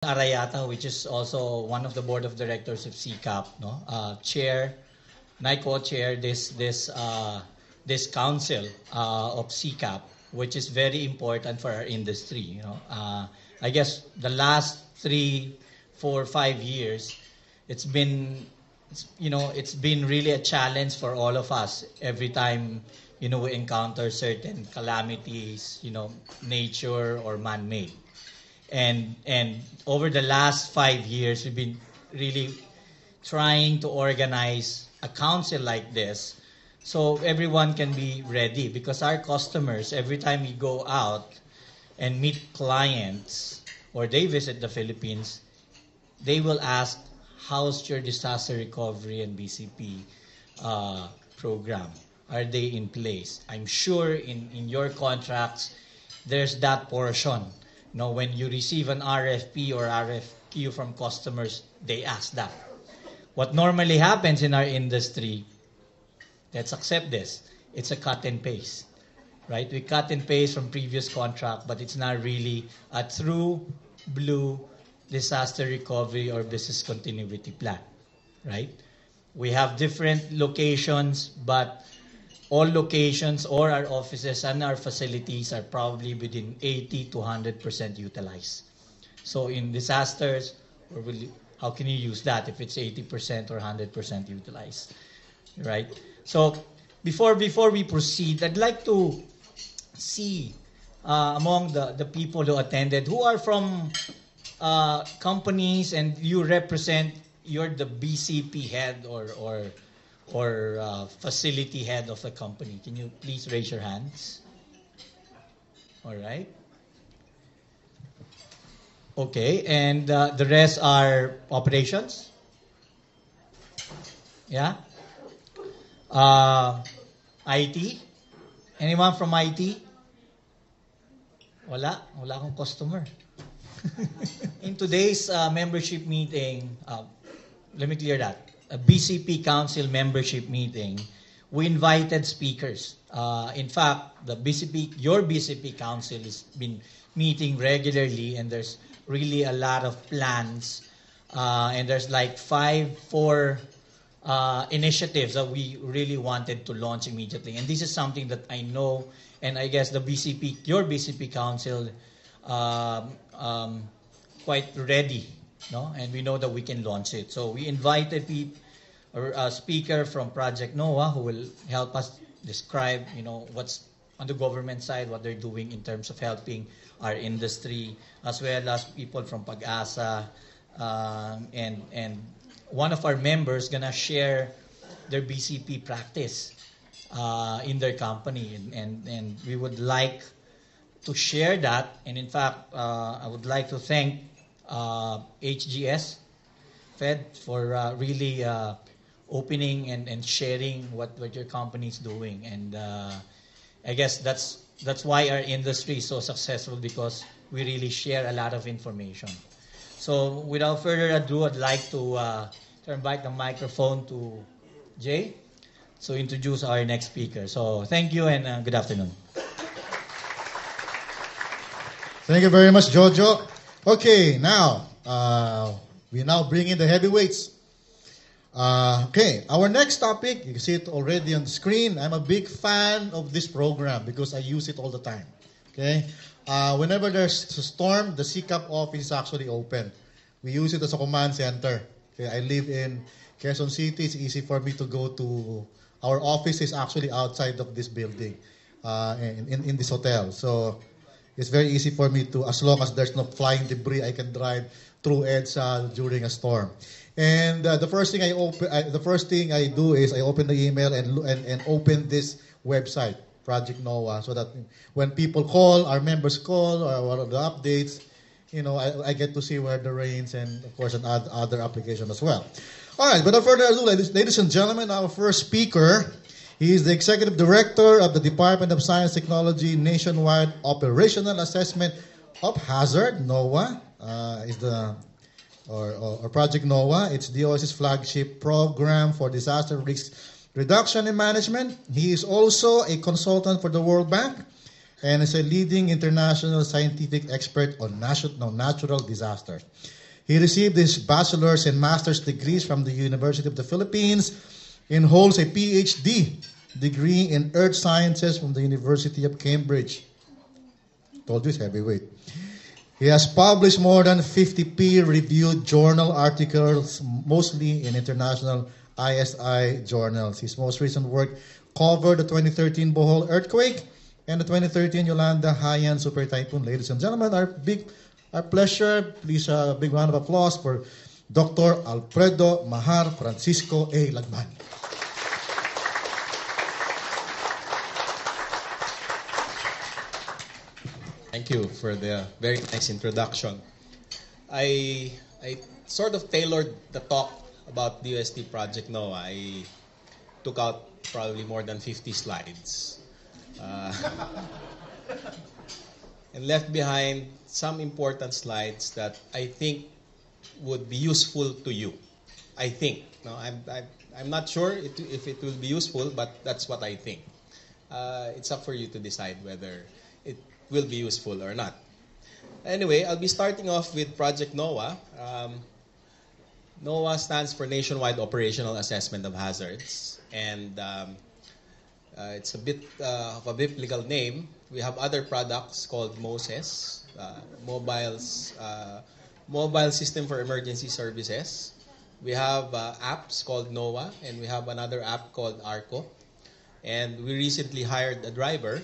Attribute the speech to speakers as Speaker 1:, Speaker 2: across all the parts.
Speaker 1: Arayata, which is also one of the board of directors of CCAP, no, chair, and I co-chair this council of CCAP, which is very important for our industry. I guess the last 3, 4, 5 years, it's been really a challenge for all of us every time we encounter certain calamities, nature or man-made. And over the last 5 years, we've been really trying to organize a council like this so everyone can be ready, because our customers, every time we go out and meet clients or they visit the Philippines, they will ask, how's your disaster recovery and BCP program? Are they in place? I'm sure in your contracts, there's that portion. When you receive an RFP or RFQ from customers, they ask that. What normally happens in our industry, let's accept this, it's a cut and paste, right? We cut and paste from previous contract, but it's not really a true blue disaster recovery or business continuity plan, right? We have different locations, but all locations or our offices and our facilities are probably within 80 to 100% utilized. So in disasters, how can you use that if it's 80% or 100% utilized, right? So before we proceed, I'd like to see among the people who attended, who are from companies and you're the BCP head or facility head of the company. Can you please raise your hands? All right. Okay, and the rest are operations? Yeah? IT? Anyone from IT? Wala akong customer. In today's membership meeting, let me clear that. A BCP Council membership meeting, we invited speakers. In fact, your BCP Council has been meeting regularly, and there's really a lot of plans. And there's like 4 initiatives that we really wanted to launch immediately. And this is something that I know, and I guess your BCP Council, quite ready. No? And we know that we can launch it. So we invited a speaker from Project NOAA who will help us describe, what's on the government side, what they're doing in terms of helping our industry, as well as people from Pag-asa. And one of our members gonna share their BCP practice in their company. And we would like to share that. And in fact, I would like to thank HGS Fed for really opening and sharing what your company is doing. And I guess that's why our industry is so successful, because we really share a lot of information. So without further ado, I'd like to turn back the microphone to Jay to introduce our next speaker. So thank you and good afternoon.
Speaker 2: Thank you very much, Jojo. Okay, now, we now bring in the heavyweights. Okay, our next topic, you can see it already on the screen. I'm a big fan of this program because I use it all the time. Okay, whenever there's a storm, the CCAP office is actually open. We use it as a command center. Okay, I live in Quezon City. It's easy for me to go to, our office is actually outside of this building, in this hotel. So it's very easy for me to, as long as there's no flying debris, I can drive through EDSA during a storm. And the first thing I do is I open the email and open this website, Project NOAA, so that when people call, our members call, or what are the updates, I get to see where the rains and of course other applications as well. All right, without further ado, ladies and gentlemen, our first speaker. He is the Executive Director of the Department of Science Technology Nationwide Operational Assessment of Hazard, NOAA, or Project NOAA. It's DOS's flagship program for disaster risk reduction and management. He is also a consultant for the World Bank, and is a leading international scientific expert on natural disasters. He received his bachelor's and master's degrees from the University of the Philippines and holds a PhD degree in earth sciences from the University of Cambridge. Told you it's heavyweight. He has published more than 50 peer-reviewed journal articles, mostly in international ISI journals. His most recent work covered the 2013 Bohol earthquake and the 2013 Yolanda Haiyan super typhoon. Ladies and gentlemen, our pleasure. Please a big round of applause for Dr. Alfredo Mahar Francisco A. Lagman.
Speaker 3: Thank you for the very nice introduction. I sort of tailored the talk about the UST Project NOAA. I took out probably more than 50 slides and left behind some important slides that I think would be useful to you. I think. No, I'm not sure if it will be useful, but that's what I think. It's up for you to decide whether it will be useful or not. Anyway, I'll be starting off with Project NOAA. NOAA stands for Nationwide Operational Assessment of Hazards, and it's a bit of a biblical name. We have other products called MOSES, Mobile System for Emergency Services. We have apps called NOAA, and we have another app called ARCO. And we recently hired a driver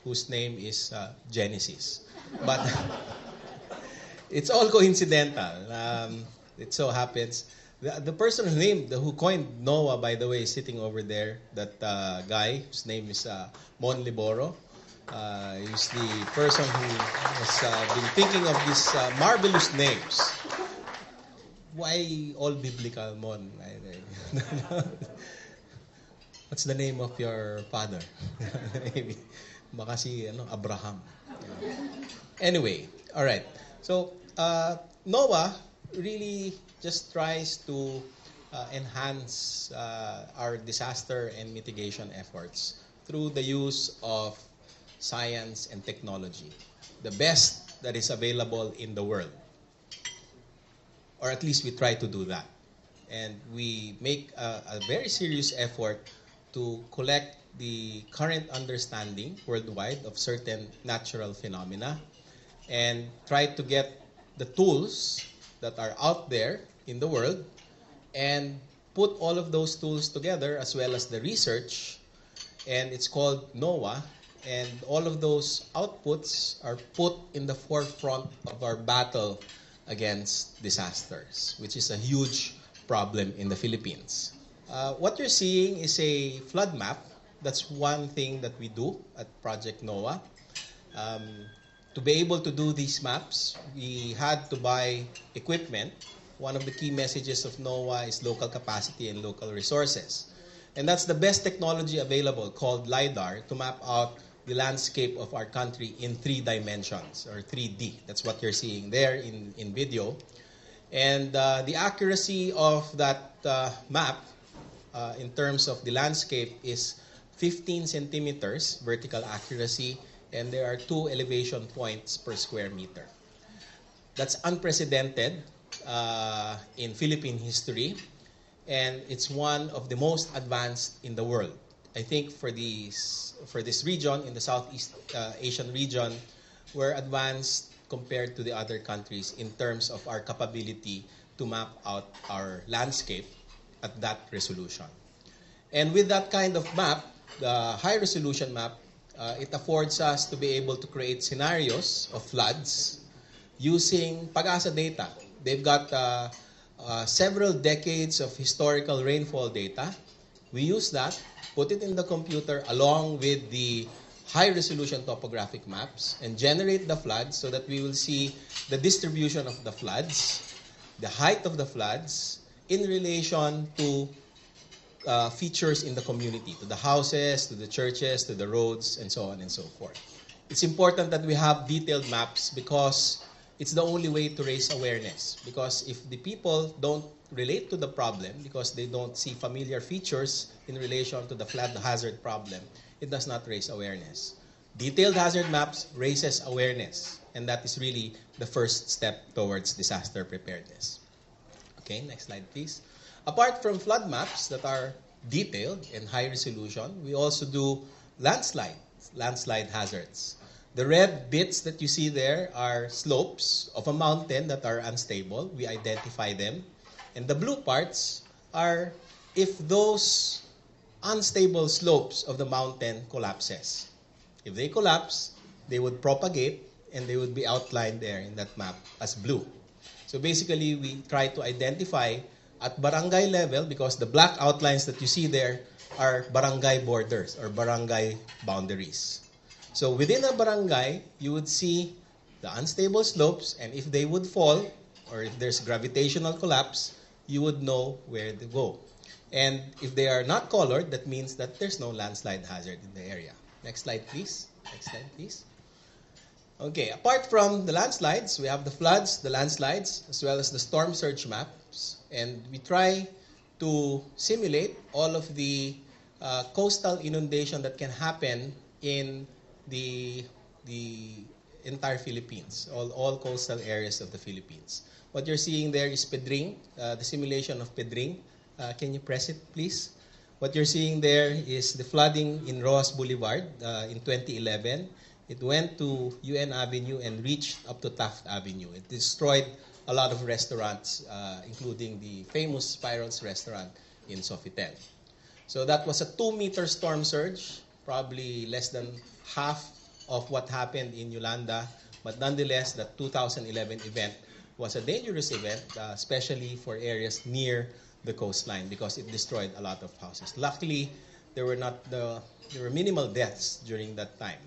Speaker 3: whose name is Genesis. But it's all coincidental. It so happens. The person who coined NOAA, by the way, is sitting over there. That guy, whose name is Mon Liboro. He's the person who has been thinking of these marvelous names. Why all biblical, Mon? What's the name of your father? Maybe. Baka si Abraham. Anyway, all right. So, NOAA really just tries to enhance our disaster and mitigation efforts through the use of science and technology, the best that is available in the world. Or at least we try to do that. And we make a very serious effort to collect the current understanding worldwide of certain natural phenomena and try to get the tools that are out there in the world and put all of those tools together as well as the research, and it's called NOAA, and all of those outputs are put in the forefront of our battle against disasters, which is a huge problem in the Philippines. What you're seeing is a flood map. That's one thing that we do at Project NOAA. To be able to do these maps, we had to buy equipment. One of the key messages of NOAA is local capacity and local resources. And that's the best technology available, called LiDAR, to map out the landscape of our country in 3 dimensions, or 3D. That's what you're seeing there in video. And the accuracy of that map in terms of the landscape is 15 centimeters vertical accuracy, and there are 2 elevation points per square meter. That's unprecedented in Philippine history, and it's one of the most advanced in the world. I think for this region, in the Southeast Asian region, we're advanced compared to the other countries in terms of our capability to map out our landscape at that resolution. And with that kind of map, the high resolution map, it affords us to be able to create scenarios of floods using Pag-asa data. They've got several decades of historical rainfall data. We use that, put it in the computer along with the high-resolution topographic maps, and generate the floods so that we will see the distribution of the floods, the height of the floods, in relation to features in the community, to the houses, to the churches, to the roads, and so on and so forth. It's important that we have detailed maps because it's the only way to raise awareness. Because if the people don't relate to the problem, because they don't see familiar features in relation to the flood hazard problem, it does not raise awareness. Detailed hazard maps raises awareness, and that is really the first step towards disaster preparedness. Okay, next slide, please. Apart from flood maps that are detailed and high resolution, we also do landslide hazards. The red bits that you see there are slopes of a mountain that are unstable. We identify them. And the blue parts are if those unstable slopes of the mountain collapses. If they collapse, they would propagate and they would be outlined there in that map as blue. So basically, we try to identify at barangay level, because the black outlines that you see there are barangay borders or barangay boundaries. So within a barangay, you would see the unstable slopes, and if they would fall, or if there's gravitational collapse, you would know where to go. And if they are not colored, that means that there's no landslide hazard in the area. Next slide, please. Next slide, please. Okay, apart from the landslides, we have the floods, the landslides, as well as the storm surge maps. And we try to simulate all of the coastal inundation that can happen in the entire Philippines, all coastal areas of the Philippines. What you're seeing there is Pedring, the simulation of Pedring. Can you press it, please? What you're seeing there is the flooding in Rojas Boulevard in 2011. It went to UN Avenue and reached up to Taft Avenue. It destroyed a lot of restaurants, including the famous Spirals restaurant in Sofitel. So that was a 2-meter storm surge, probably less than half of what happened in Yolanda. But nonetheless, that 2011 event was a dangerous event, especially for areas near the coastline, because it destroyed a lot of houses. Luckily, there were minimal deaths during that time.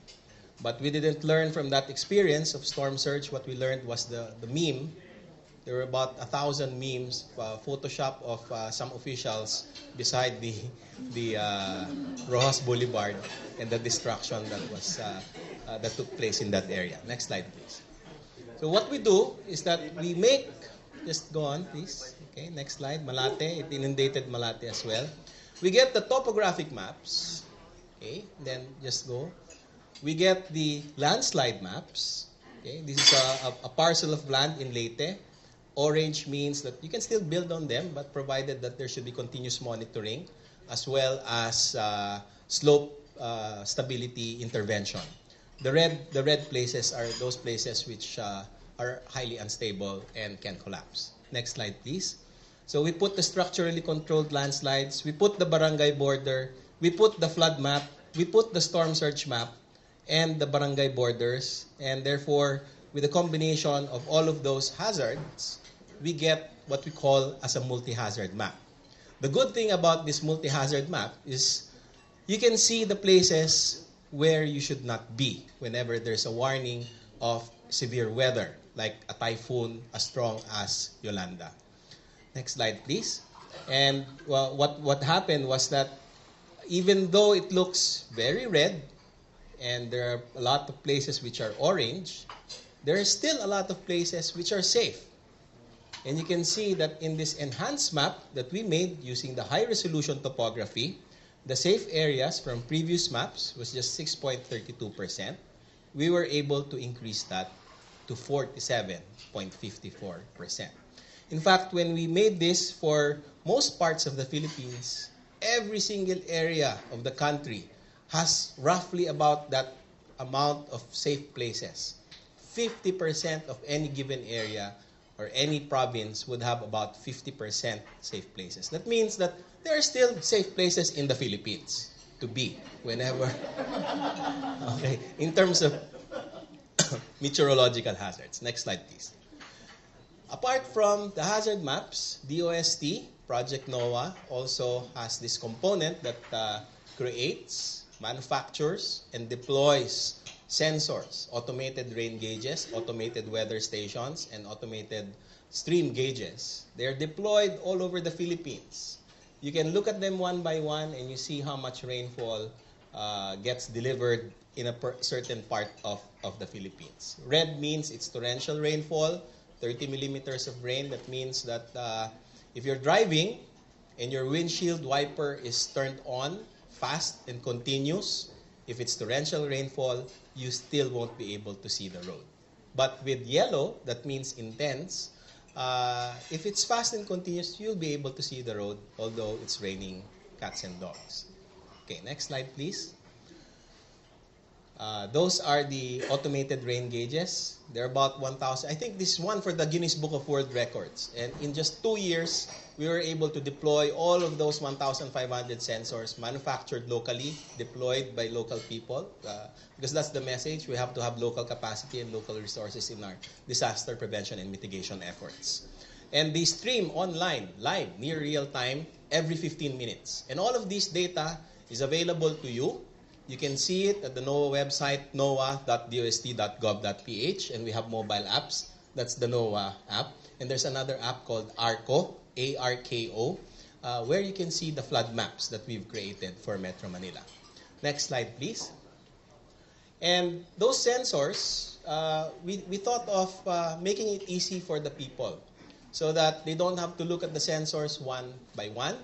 Speaker 3: But we didn't learn from that experience of storm surge. What we learned was the meme. There were about 1,000 memes, Photoshop of some officials beside the Rojas Boulevard and the destruction that took place in that area. Next slide, please. So what we do is that we make, just go on, please. Okay, next slide. Malate, it inundated Malate as well. We get the topographic maps. Okay, then just go. We get the landslide maps. Okay, this is a parcel of land in Leyte. Orange means that you can still build on them, but provided that there should be continuous monitoring as well as slope stability intervention. The red places are those places which are highly unstable and can collapse. Next slide, please. So we put the structurally controlled landslides, we put the barangay border, we put the flood map, we put the storm surge map, and the barangay borders, and therefore, with a combination of all of those hazards, we get what we call as a multi-hazard map. The good thing about this multi-hazard map is you can see the places where you should not be whenever there's a warning of severe weather, like a typhoon as strong as Yolanda. Next slide, please. And well, what happened was that even though it looks very red, and there are a lot of places which are orange, there are still a lot of places which are safe. And you can see that in this enhanced map that we made using the high-resolution topography, the safe areas from previous maps was just 6.32%. We were able to increase that to 47.54%. In fact, when we made this for most parts of the Philippines, every single area of the country has roughly about that amount of safe places. 50% of any given area or any province would have about 50% safe places. That means that there are still safe places in the Philippines to be whenever, okay, in terms of meteorological hazards. Next slide, please. Apart from the hazard maps, DOST, Project NOAA, also has this component that creates, manufactures, and deploys sensors, automated rain gauges, automated weather stations, and automated stream gauges. They're deployed all over the Philippines. You can look at them one by one and you see how much rainfall gets delivered in a certain part of the Philippines. Red means it's torrential rainfall, 30 millimeters of rain. That means that if you're driving and your windshield wiper is turned on fast and continuous, If it's torrential rainfall, you still won't be able to see the road. But with yellow, that means intense. If it's fast and continuous, you'll be able to see the road, although it's raining cats and dogs. Okay, next slide, please. Those are the automated rain gauges. They're about 1,000. I think this is one for the Guinness Book of World Records. And in just 2 years, we were able to deploy all of those 1,500 sensors manufactured locally, deployed by local people. Because that's the message. We have to have local capacity and local resources in our disaster prevention and mitigation efforts. And they stream online, live, near real time, every 15 minutes. And all of this data is available to you. You can see it at the NOAA website, noaa.dost.gov.ph, and we have mobile apps. That's the NOAA app. And there's another app called ARCO, A-R-K-O, where you can see the flood maps that we've created for Metro Manila. Next slide, please. And those sensors, we thought of making it easy for the people so that they don't have to look at the sensors one by one.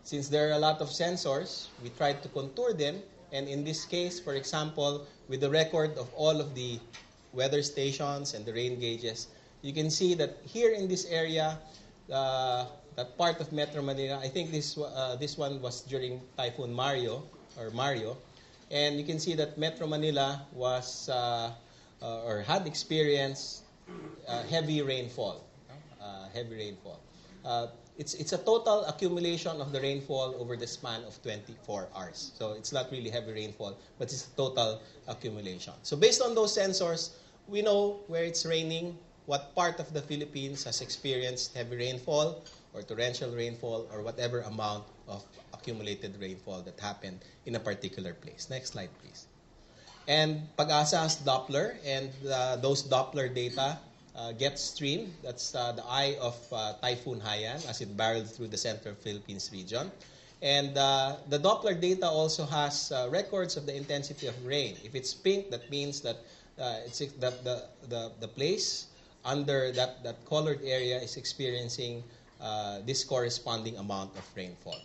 Speaker 3: Since there are a lot of sensors, we tried to contour them. And in this case, for example, with the record of all of the weather stations and the rain gauges, you can see that here in this area, that part of Metro Manila, I think this one was during Typhoon Mario, and you can see that Metro Manila was or had experienced heavy rainfall. It's a total accumulation of the rainfall over the span of 24 hours. So it's not really heavy rainfall, but it's a total accumulation. So based on those sensors, we know where it's raining, what part of the Philippines has experienced heavy rainfall or torrential rainfall or whatever amount of accumulated rainfall that happened in a particular place. Next slide, please. And Pag-asa has Doppler, and those Doppler data get streamed. That's the eye of Typhoon Haiyan as it barreled through the central Philippines region. And the Doppler data also has records of the intensity of rain. If it's pink, that means that the place under that colored area is experiencing this corresponding amount of rainfall.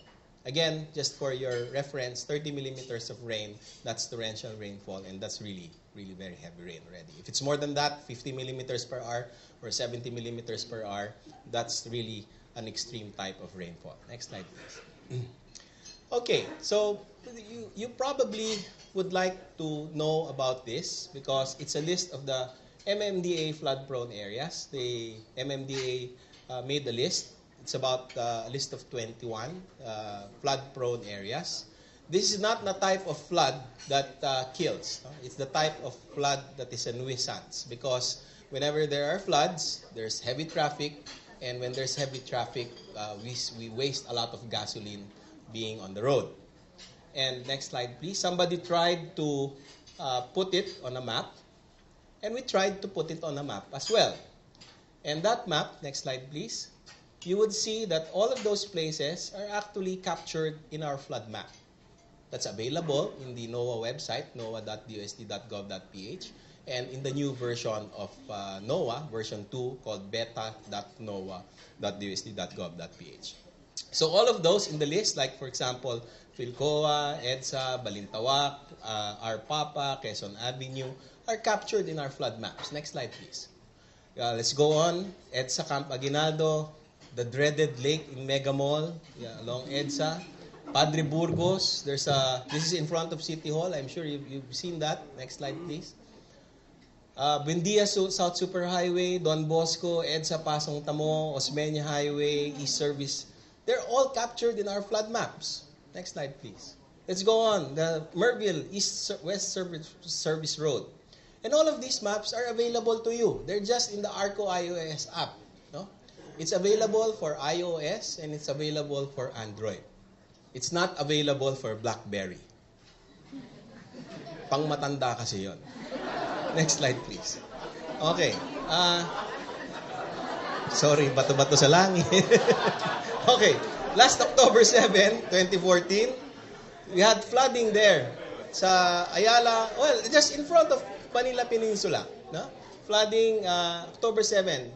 Speaker 3: Again, just for your reference, 30 millimeters of rain, that's torrential rainfall, and that's really very heavy rain already. If it's more than that, 50 millimeters per hour or 70 millimeters per hour, that's really an extreme type of rainfall. Next slide, please. Okay, so you probably would like to know about this because it's a list of the MMDA flood-prone areas. The MMDA made the list. It's about a list of 21 flood-prone areas. This is not the type of flood that kills. It's the type of flood that is a nuisance because whenever there are floods, there's heavy traffic, and when there's heavy traffic, we waste a lot of gasoline being on the road. And next slide, please. Somebody tried to put it on a map, and we tried to put it on a map as well. And that map, next slide, please, you would see that all of those places are actually captured in our flood map. That's available in the NOAA website, noaa.dost.gov.ph, and in the new version of NOAA, version 2, called beta.noaa.dost.gov.ph. So all of those in the list, like for example, Philcoa, EDSA, Balintawak, Arpapa, Quezon Avenue, are captured in our flood maps. Next slide, please. Let's go on. EDSA Camp Aguinaldo, the dreaded lake in Mega Mall, along EDSA. Padre Burgos, this is in front of City Hall. I'm sure you've seen that. Next slide, please. Buendia South Superhighway, Don Bosco, EDSA Pasong Tamo, Osmeña Highway, East Service. They're all captured in our flood maps. Next slide, please. Let's go on. The Merville West Service Road. And all of these maps are available to you. They're just in the ARCO iOS app. No? It's available for iOS and it's available for Android. It's not available for BlackBerry. Pang matanda kasi yon. Next slide, please. Okay. Sorry, bato-bato sa langit. Okay. Last October 7, 2014, we had flooding there sa Ayala. Well, just in front of Manila Peninsula. No? Flooding October 7.